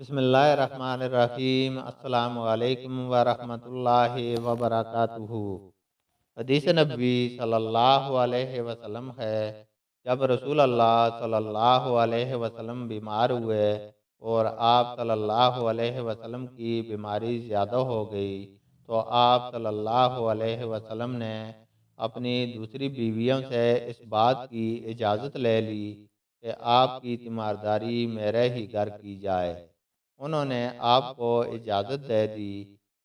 بسم اللہ الرحمن الرحیم۔ السلام علیکم ورحمۃ اللہ وبرکاتہ۔ حدیث نبوی صلی اللہ علیہ وسلم ہے، جب رسول اللہ صلی اللہ علیہ وسلم بیمار ہوئے اور آپ صلی اللہ علیہ وسلم کی بیماری زیادہ ہو گئی تو آپ صلی اللہ علیہ وسلم نے اپنی دوسری بیویوں سے اس بات کی اجازت لے لی کہ آپ کی تیمارداری میرے ہی گھر کی جائے۔ انہوں نے آپ کو اجازت دے دی۔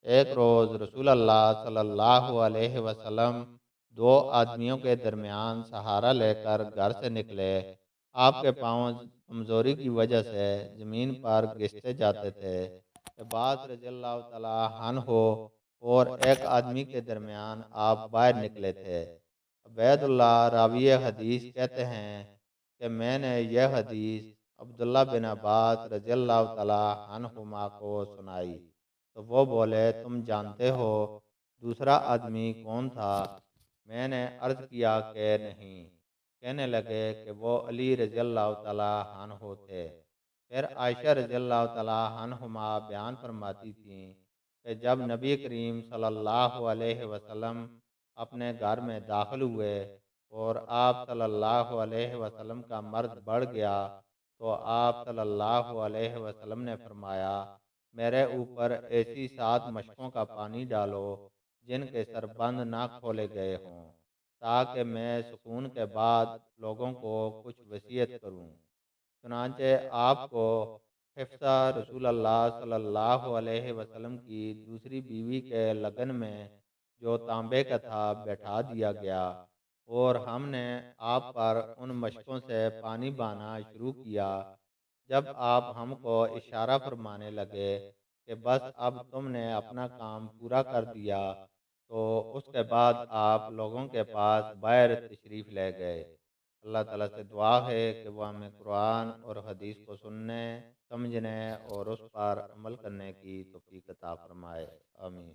ایک روز رسول اللہ صلی اللہ علیہ وسلم دو آدمیوں کے درمیان سہارا لے کر گھر سے نکلے۔ آپ کے پاؤں کمزوری کی وجہ سے زمین پر گھستے جاتے تھے۔ عباس رضی اللہ تعالیٰ عنہ اور ایک آدمی کے درمیان آپ باہر نکلے تھے۔ عبیداللہ راوی حدیث کہتے ہیں کہ میں نے یہ حدیث عبداللہ بن عباس رضی اللہ تعالیٰ عنہما کو سنائی تو وہ بولے، تم جانتے ہو دوسرا آدمی کون تھا؟ میں نے عرض کیا کہ نہیں۔ کہنے لگے کہ وہ علی رضی اللہ تعالیٰ عنہ تھے۔ پھر عائشہ رضی اللہ تعالیٰ عنہما بیان فرماتی تھیں کہ جب نبی کریم صلی اللہ علیہ وسلم اپنے گھر میں داخل ہوئے اور آپ صلی اللہ علیہ وسلم کا مرض بڑھ گیا تو آپ صلی اللہ علیہ وسلم نے فرمایا، میرے اوپر ایسی 7 مشکوں کا پانی ڈالو جن کے سر بند نہ کھولے گئے ہوں، تاکہ میں سکون کے بعد لوگوں کو کچھ وصیت کروں۔ چنانچہ آپ کو حفصہ رسول اللہ صلی اللہ علیہ وسلم کی دوسری بیوی کے لگن میں جو تانبے کا تھا بیٹھا دیا گیا، اور ہم نے آپ پر ان مشکوں سے پانی بہانا شروع کیا۔ جب آپ ہم کو اشارہ فرمانے لگے کہ بس اب تم نے اپنا کام پورا کر دیا، تو اس کے بعد آپ لوگوں کے پاس باہر تشریف لے گئے۔ اللہ تعالیٰ سے دعا ہے کہ وہ ہمیں قرآن اور حدیث کو سننے، سمجھنے اور اس پر عمل کرنے کی توفیق عطا فرمائے۔ آمین۔